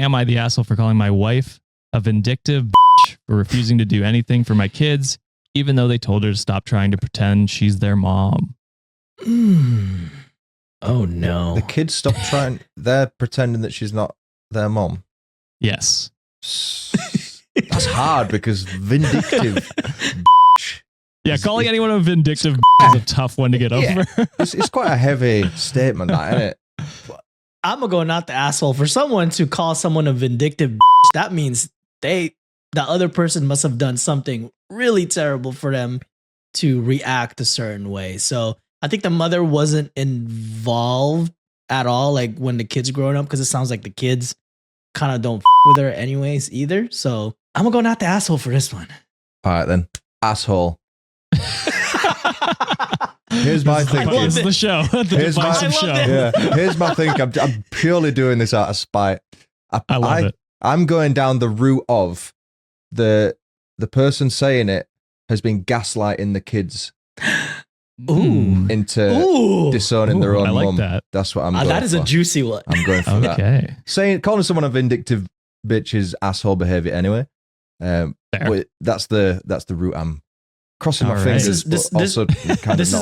am I the asshole for calling my wife a vindictive bitch for refusing to do anything for my kids, even though they told her to stop trying to pretend she's their mom? Oh, no. The kids stop trying. They're pretending that she's not their mom. Yes. That's hard because vindictive. Yeah, calling anyone a vindictive is a tough one to get over. It's quite a heavy statement, that, isn't it? I'm going to go not the asshole. For someone to call someone a vindictive that means the other person must have done something really terrible for them to react a certain way. So I think the mother wasn't involved at all, like when the kids growing up, because it sounds like the kids kind of don't with her anyways either. So I'm going to go not the asshole for this one. All right, then. Asshole. Here's my thinking. It's the show. Here's my thinking. I'm purely doing this out of spite. I love it. I'm going down the route of the person saying it has been gaslighting the kids into disowning their own like mum. that. That's what I'm going for. That is a juicy one. I'm going for that. Calling someone a vindictive bitch is asshole behavior anyway. That's the route I'm crossing my fingers. This is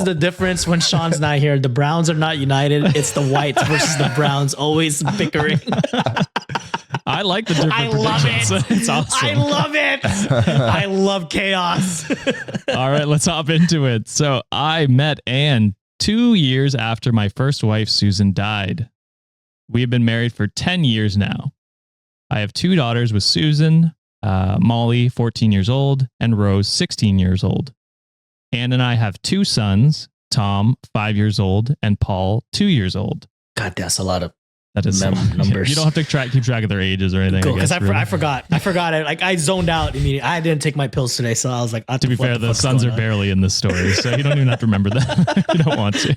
the difference when Sean's not here. The Browns are not united. It's the Whites versus the Browns, always bickering. I like the different predictions. It's awesome. I love it. I love chaos. All right, let's hop into it. So I met Anne 2 years after my first wife, Susan, died. We have been married for 10 years now. I have 2 daughters with Susan, Molly, 14 years old, and Rose, 16 years old. Anne and I have 2 sons, Tom, 5 years old, and Paul, 2 years old. God, that's a lot of numbers. You don't have to keep track of their ages or anything. Cool, because I forgot it. Like I zoned out immediately. I didn't take my pills today, so I was like, to be fair, the sons are barely in this story, so you don't even have to remember that. You don't want to.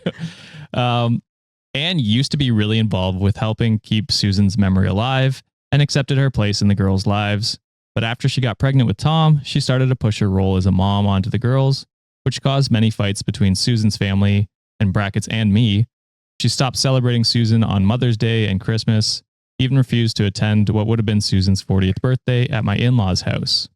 Anne used to be really involved with helping keep Susan's memory alive and accepted her place in the girls' lives. But after she got pregnant with Tom, she started to push her role as a mom onto the girls, which caused many fights between Susan's family, in brackets, and me. She stopped celebrating Susan on Mother's Day and Christmas, even refused to attend what would have been Susan's 40th birthday at my in-laws' house.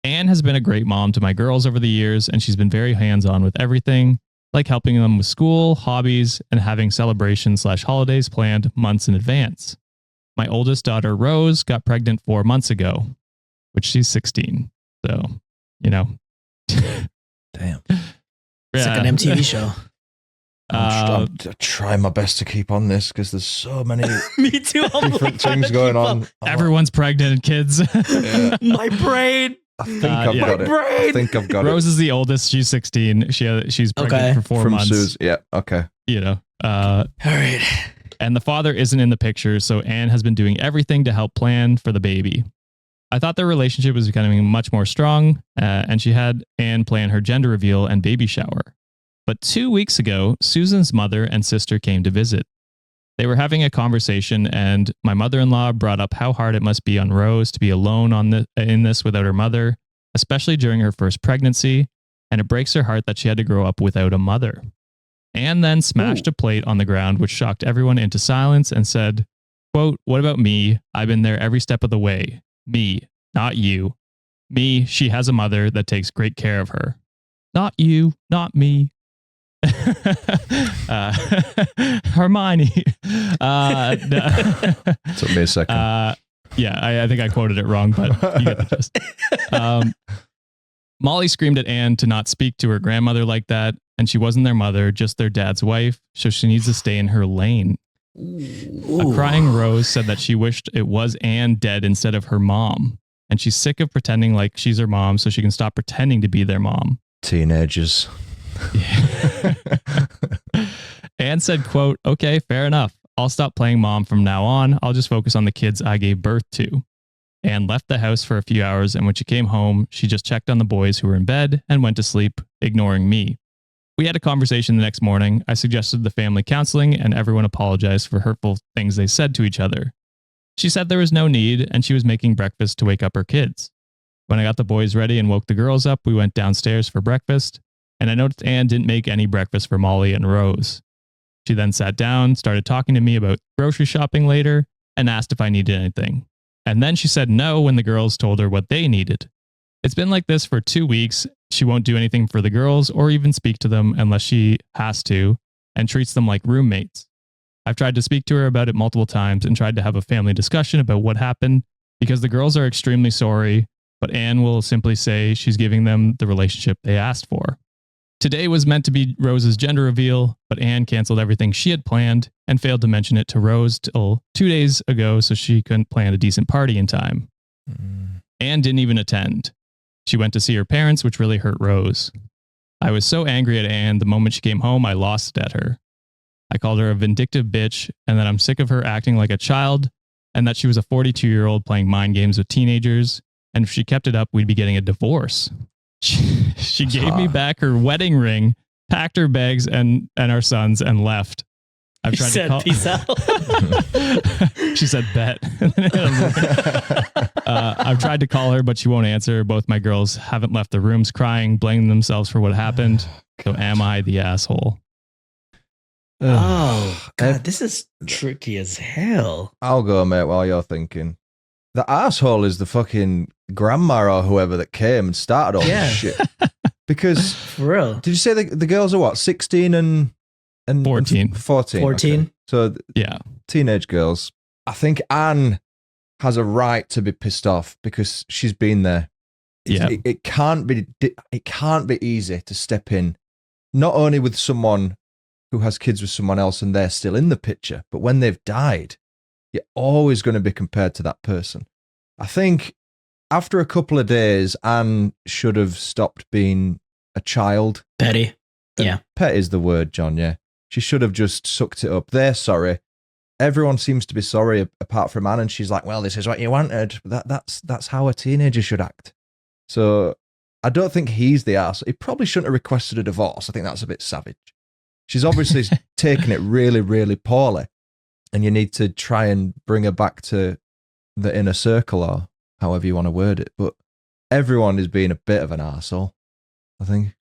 Anne has been a great mom to my girls over the years, and she's been very hands-on with everything, like helping them with school, hobbies, and having celebrations/holidays planned months in advance. My oldest daughter, Rose, got pregnant 4 months ago, which she's 16. So, Damn. It's like an MTV show. I'm trying my best to keep on this because there's so many Me too. different things going on. Everyone's pregnant and kids. My brain. I think I've got it. I think I've got Rose is the oldest. She's 16. She's pregnant for 4 months. Suze. Yeah. Okay. All right. And the father isn't in the picture, so Anne has been doing everything to help plan for the baby. I thought their relationship was becoming much more strong, and she had Anne plan her gender reveal and baby shower. But 2 weeks ago, Susan's mother and sister came to visit. They were having a conversation, and my mother-in-law brought up how hard it must be on Rose to be alone in this without her mother, especially during her first pregnancy, and it breaks her heart that she had to grow up without a mother. Anne then smashed a plate on the ground, which shocked everyone into silence, and said, quote, "What about me? I've been there every step of the way. Me, not you. Me, she has a mother that takes great care of her. Not you, not me." Hermione. Took me a second. I think I quoted it wrong, but you get the gist. Molly screamed at Anne to not speak to her grandmother like that, and she wasn't their mother, just their dad's wife, so she needs to stay in her lane. Ooh. A crying Rose said that she wished it was Anne dead instead of her mom, and she's sick of pretending like she's her mom so she can stop pretending to be their mom. Teenagers. Yeah. Anne said, quote, "Okay, fair enough. I'll stop playing mom from now on. I'll just focus on the kids I gave birth to." Anne left the house for a few hours, and when she came home, she just checked on the boys who were in bed and went to sleep, ignoring me. We had a conversation the next morning. I suggested the family counseling, and everyone apologized for hurtful things they said to each other. She said there was no need, and she was making breakfast to wake up her kids. When I got the boys ready and woke the girls up, we went downstairs for breakfast, and I noticed Anne didn't make any breakfast for Molly and Rose. She then sat down, started talking to me about grocery shopping later, and asked if I needed anything. And then she said no when the girls told her what they needed. It's been like this for 2 weeks. She won't do anything for the girls or even speak to them unless she has to, and treats them like roommates. I've tried to speak to her about it multiple times and tried to have a family discussion about what happened because the girls are extremely sorry, but Anne will simply say she's giving them the relationship they asked for. Today was meant to be Rose's gender reveal, but Anne canceled everything she had planned and failed to mention it to Rose till 2 days ago so she couldn't plan a decent party in time. Anne didn't even attend. She went to see her parents, which really hurt Rose. I was so angry at Anne the moment she came home, I lost it at her. I called her a vindictive bitch and that I'm sick of her acting like a child and that she was a 42-year-old playing mind games with teenagers. And if she kept it up, we'd be getting a divorce. She gave me back her wedding ring, packed her bags and our sons and left. I've tried to call. Peace out. She said, bet. I've tried to call her, but she won't answer. Both my girls haven't left the rooms crying, blaming themselves for what happened. So am I the asshole? Oh, God, this is tricky as hell. I'll go, mate, while you're thinking. The asshole is the fucking grandma or whoever that came and started all this shit. Because, for real. Did you say the girls are what, 16 and 14. 14. 14. Okay. So, yeah, teenage girls. I think Anne has a right to be pissed off because she's been there. It can't be easy to step in, not only with someone who has kids with someone else and they're still in the picture, but when they've died, you're always going to be compared to that person. I think after a couple of days, Anne should have stopped being a child. Petty. Yeah. Pet is the word, John, yeah. She should have just sucked it up. They're sorry. Everyone seems to be sorry apart from Anne, and she's like, well, this is what you wanted. That's how a teenager should act. So I don't think he's the arse. He probably shouldn't have requested a divorce. I think that's a bit savage. She's obviously taken it really, really poorly, and you need to try and bring her back to the inner circle or however you want to word it. But everyone is being a bit of an arsehole, I think.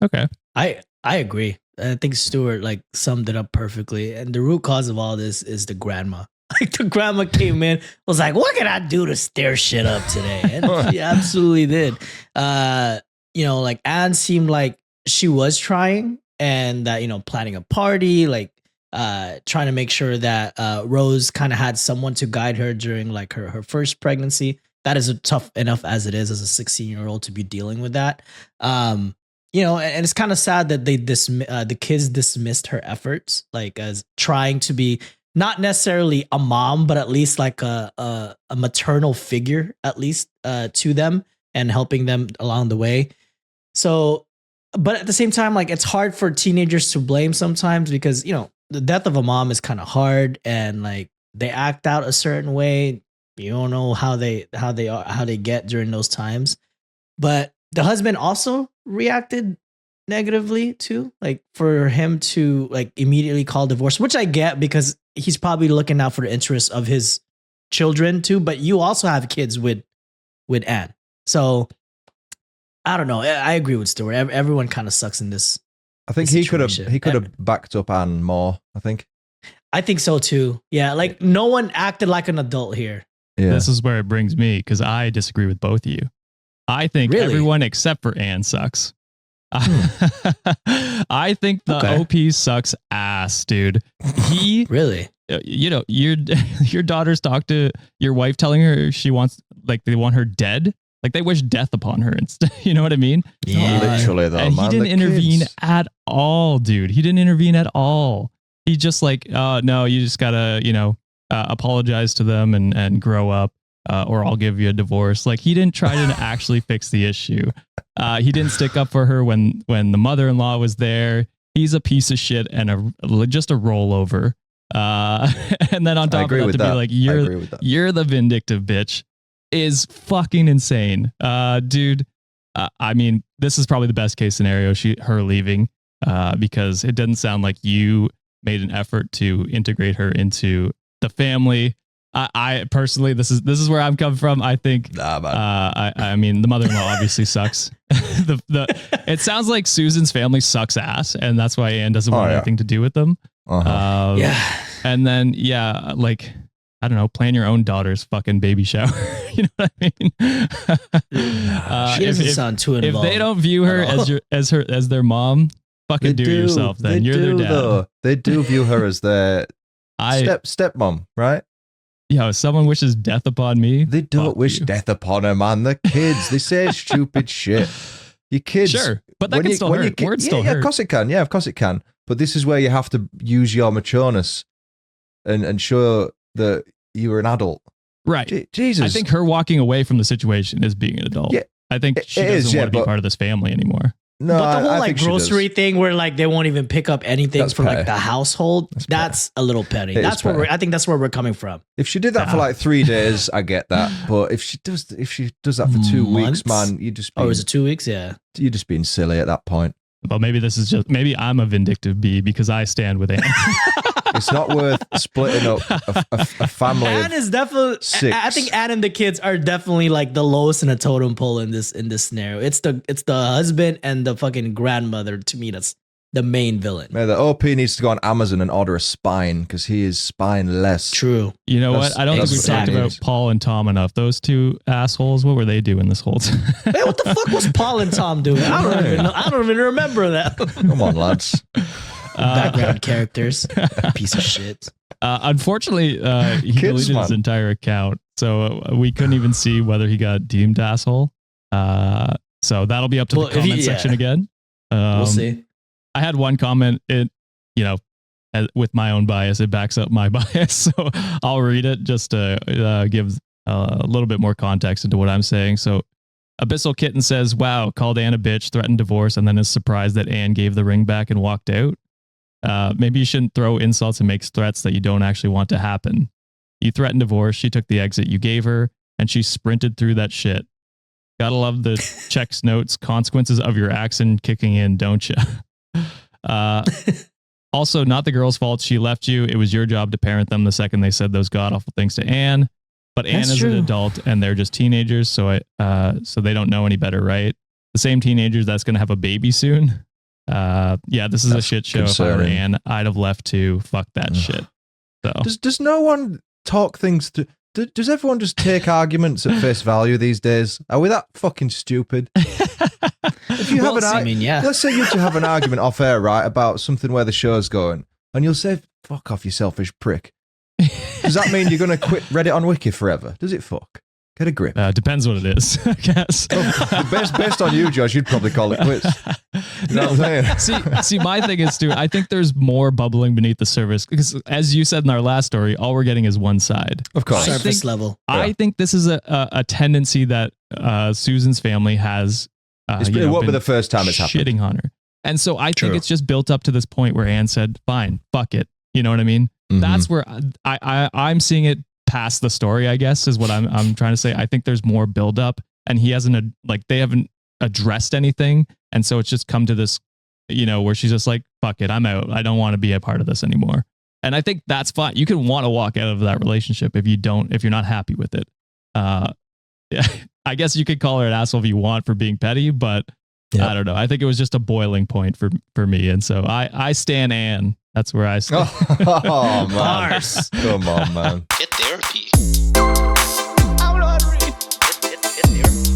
Okay. I agree. I think Stuart summed it up perfectly. And the root cause of all this is the grandma. The grandma came in, was like, what can I do to stir shit up today? And she absolutely did. Anne seemed like she was trying and that, planning a party, trying to make sure that Rose kind of had someone to guide her during her first pregnancy. That is tough enough as it is as a 16-year-old to be dealing with that. And it's kind of sad that the kids dismissed her efforts, as trying to be not necessarily a mom, but at least a maternal figure, at least to them and helping them along the way. So, but at the same time, it's hard for teenagers to blame sometimes because, the death of a mom is kind of hard and they act out a certain way. You don't know how they get during those times. But the husband also reacted negatively too, for him to immediately call divorce, which I get because he's probably looking out for the interests of his children too. But you also have kids with Anne, so I don't know. I agree with Stuart. Everyone kind of sucks in this. I think he could have backed up Anne more. I think so too. Yeah, no one acted like an adult here. Yeah. This is where it brings me because I disagree with both of you. I think everyone except for Anne sucks. I think the OP sucks ass, dude. He really, your daughters talk to your wife telling her she wants, they want her dead. They wish death upon her instead. You know what I mean? Yeah. Literally though. And he didn't intervene at all, dude. He didn't intervene at all. He just no, you just gotta, apologize to them and grow up. Or I'll give you a divorce. He didn't try to actually fix the issue. He didn't stick up for her when the mother-in-law was there. He's a piece of shit and just a rollover. And then on top of that, to be you're the vindictive bitch is fucking insane. Dude, I mean, this is probably the best case scenario, her leaving, because it doesn't sound like you made an effort to integrate her into the family. I personally, this is where I'm coming from. I think, I mean, the mother-in-law obviously sucks. It sounds like Susan's family sucks ass, and that's why Anne doesn't want anything to do with them. Yeah. And then, I don't know, plan your own daughter's fucking baby shower. You know what I mean? She doesn't sound too involved. If they don't view her as their mom, fucking do it yourself. Then you're their dad. Though. They do view her as their stepmom, right? Yeah, if someone wishes death upon me, they don't wish death upon her, man. The kids, they say stupid shit. Your kids, sure, but that can still hurt. Words still hurt. Of course it can. Yeah, of course it can. But this is where you have to use your matureness and show that you were an adult. Right. Jesus. I think her walking away from the situation is being an adult. Yeah, I think she doesn't want to be part of this family anymore. No, but the whole I grocery thing where like they won't even pick up anything for like the household, that's a little petty. That's where I think that's where we're coming from. If she did that for like 3 days, I get that. But if she does that for 2 weeks, man, you just is it 2 weeks? Yeah, you're just being silly at that point. Well, maybe I'm a vindictive bee because I stand with Anne. It's not worth splitting up a family. Anne is definitely 6. I think Anne and the kids are definitely like the lowest in a totem pole in this scenario. It's the husband and the fucking grandmother. To me, that's the main villain. Man, the OP needs to go on Amazon and order a spine because he is spineless. True. You know what? I don't think we've talked about Paul and Tom enough. Those two assholes. What were they doing this whole time? Hey, what the fuck was Paul and Tom doing? I don't even know. I don't even remember that. Come on, lads. Background characters. Piece of shit. Unfortunately, he deleted his entire account, so we couldn't even see whether he got deemed asshole. So that'll be up to the comment section again. We'll see. I had one comment. With my own bias, it backs up my bias, so I'll read it just to give a little bit more context into what I'm saying. So, Abyssal Kitten says, "Wow, called Anne a bitch, threatened divorce, and then is surprised that Anne gave the ring back and walked out. Maybe you shouldn't throw insults and make threats that you don't actually want to happen. You threatened divorce, she took the exit you gave her, and she sprinted through that shit. Gotta love the checks notes, consequences of your action kicking in, don't you?" Also, not the girl's fault. She left you. It was your job to parent them the second they said those god awful things to Anne. But Anne is an adult and they're just teenagers, so they don't know any better, right? The same teenagers that's going to have a baby soon. This is a shit show. Concerning. If I were Anne, I'd have left too. Fuck that shit. So does no one talk things through? Does everyone just take arguments at face value these days? Are we that fucking stupid? If you have let's say you two have an argument off air, right, about something where the show's going, and you'll say, "Fuck off, you selfish prick." Does that mean you're going to quit Reddit on Wiki forever? Does it fuck? Get a grip. Depends what it is, I guess. Based on you, Josh, you'd probably call it quits. You know what I'm saying? See, my thing is, too, I think there's more bubbling beneath the surface because, as you said in our last story, all we're getting is one side. Of course. Surface level. I think this is a tendency that Susan's family has. It won't be the first time it's happened. Shitting on her. And so I think it's just built up to this point where Anne said, fine, fuck it. You know what I mean? Mm-hmm. That's where I'm seeing it past the story, I guess, is what I'm trying to say. I think there's more buildup and he hasn't, they haven't addressed anything. And so it's just come to this, where she's just like, fuck it, I'm out. I don't want to be a part of this anymore. And I think that's fine. You can want to walk out of that relationship if you're not happy with it. I guess you could call her an asshole if you want for being petty, but I don't know. I think it was just a boiling point for me. And so I stan Anne. That's where I stand. Oh, man. Come on, man. Get therapy. I don't know how to read. Get therapy.